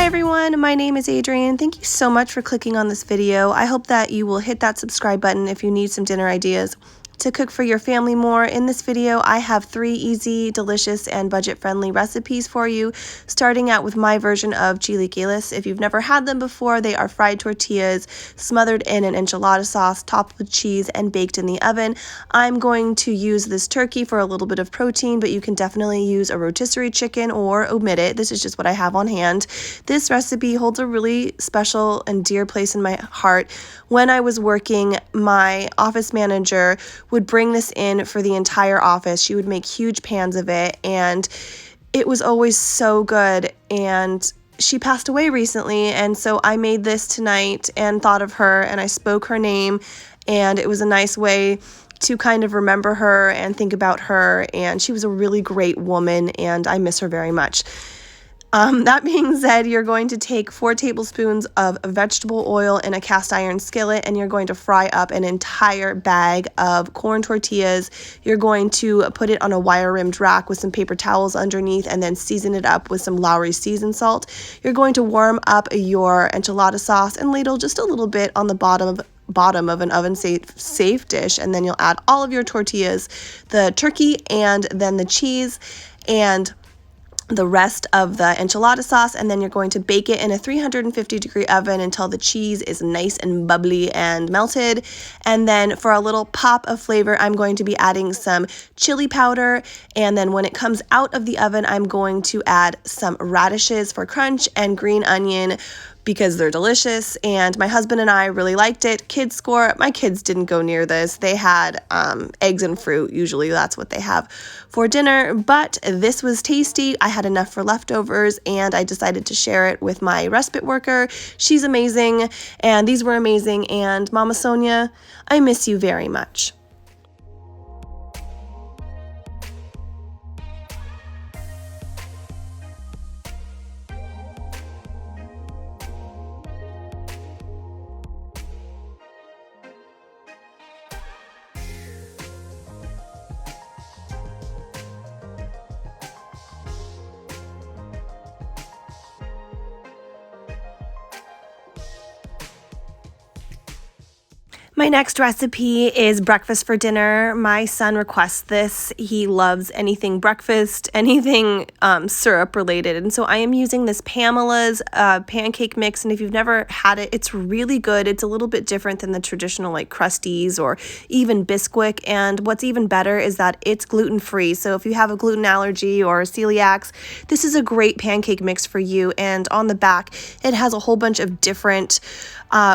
everyone, my name is Adrienne. Thank you so much for clicking on this video. I hope that you will hit that subscribe button if you need some dinner ideas to cook for your family more. In this video, I have 3 easy, delicious, and budget-friendly recipes for you, starting out with my version of Chillequilles. If you've never had them before, they are fried tortillas smothered in an enchilada sauce, topped with cheese, and baked in the oven. I'm going to use this turkey for a little bit of protein, but you can definitely use a rotisserie chicken or omit it. This is just what I have on hand. This recipe holds a really special and dear place in my heart. When I was working, my office manager would bring this in for the entire office. She would make huge pans of it, and it was always so good. And she passed away recently, and so I made this tonight and thought of her, and I spoke her name, and it was a nice way to kind of remember her and think about her, and she was a really great woman, and I miss her very much. That being said, you're going to take 4 tablespoons of vegetable oil in a cast iron skillet, and you're going to fry up an entire bag of corn tortillas. You're going to put it on a wire-rimmed rack with some paper towels underneath, and then season it up with some Lowry seasoned salt. You're going to warm up your enchilada sauce and ladle just a little bit on the bottom of an oven safe dish, and then you'll add all of your tortillas, the turkey, and then the cheese, and the rest of the enchilada sauce, and then you're going to bake it in a 350-degree oven until the cheese is nice and bubbly and melted. And then for a little pop of flavor, I'm going to be adding some chili powder, and then when it comes out of the oven, I'm going to add some radishes for crunch and green onion because they're delicious, and my husband and I really liked it. Kids score. My kids didn't go near this. They had eggs and fruit. Usually that's what they have for dinner, but this was tasty. I had enough for leftovers, and I decided to share it with my respite worker. She's amazing, and these were amazing, and Mama Sonia, I miss you very much. My next recipe is breakfast for dinner. My son requests this. He loves anything breakfast, anything syrup related. And so I am using this Pamela's pancake mix. And if you've never had it, it's really good. It's a little bit different than the traditional like Crusties or even Bisquick. And what's even better is that it's gluten-free. So if you have a gluten allergy or celiacs, this is a great pancake mix for you. And on the back, it has a whole bunch of different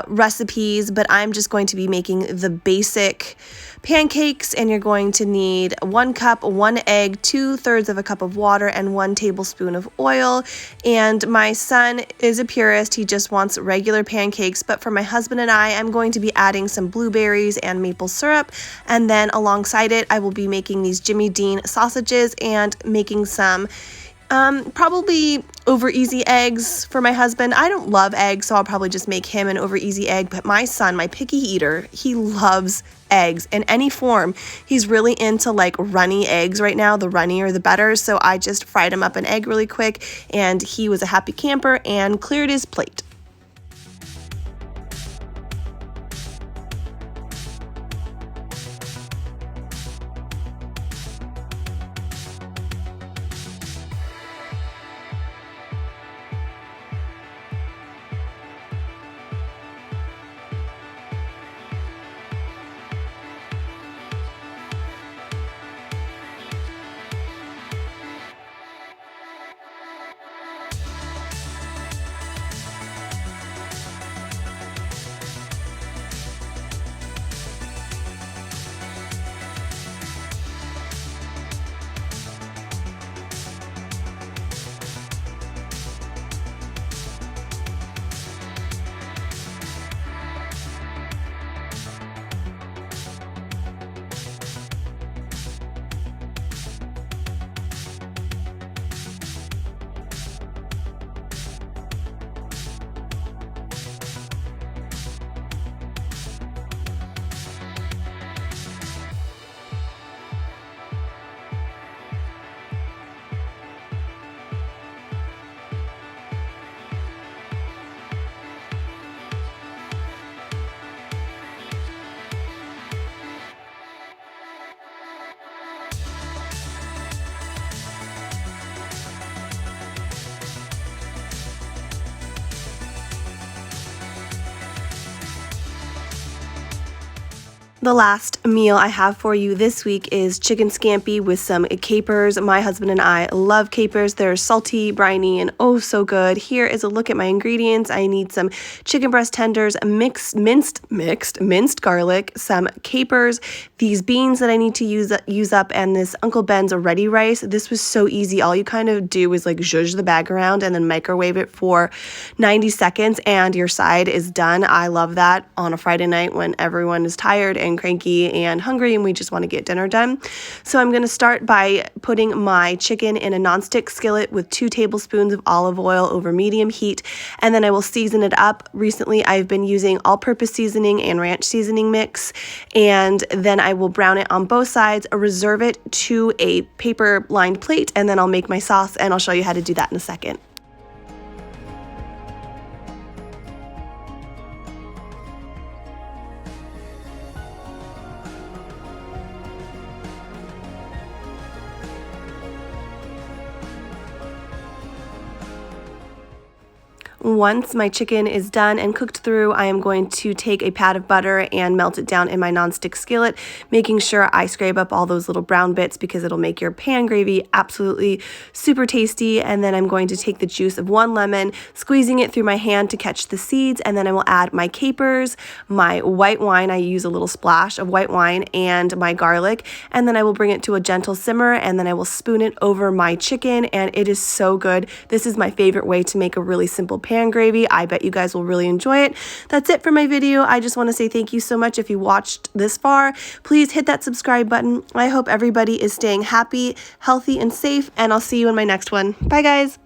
recipes, but I'm just going to be making the basic pancakes, and you're going to need 1 cup, 1 egg, 2/3 of a cup of water, and 1 tablespoon of oil. And my son is a purist. He just wants regular pancakes, but for my husband and I'm going to be adding some blueberries and maple syrup, and then alongside it, I will be making these Jimmy Dean sausages and making some probably over easy eggs for my husband. I don't love eggs, so I'll probably just make him an over easy egg, but my son, my picky eater, he loves eggs in any form. He's really into like runny eggs right now. The runnier the better, so I just fried him up an egg really quick, and he was a happy camper and cleared his plate. The last meal I have for you this week is chicken scampi with some capers. My husband and I love capers. They're salty, briny, and oh so good. Here is a look at my ingredients. I need some chicken breast tenders, minced garlic, some capers, these beans that I need to use up, and this Uncle Ben's ready rice. This was so easy. All you kind of do is like zhuzh the bag around and then microwave it for 90 seconds and your side is done. I love that on a Friday night when everyone is tired and cranky and hungry and we just want to get dinner done. So I'm going to start by putting my chicken in a nonstick skillet with 2 tablespoons of olive oil over medium heat, and then I will season it up. Recently I've been using all-purpose seasoning and ranch seasoning mix, and then I will brown it on both sides, reserve it to a paper lined plate, and then I'll make my sauce, and I'll show you how to do that in a second. Once my chicken is done and cooked through, I am going to take a pat of butter and melt it down in my nonstick skillet, making sure I scrape up all those little brown bits because it'll make your pan gravy absolutely super tasty. And then I'm going to take the juice of 1 lemon, squeezing it through my hand to catch the seeds, and then I will add my capers, my white wine, I use a little splash of white wine, and my garlic, and then I will bring it to a gentle simmer, and then I will spoon it over my chicken, and it is so good. This is my favorite way to make a really simple pan gravy. I bet you guys will really enjoy it. That's it for my video. I just want to say thank you so much if you watched this far. Please hit that subscribe button. I hope everybody is staying happy, healthy, and safe, and I'll see you in my next one. Bye, guys.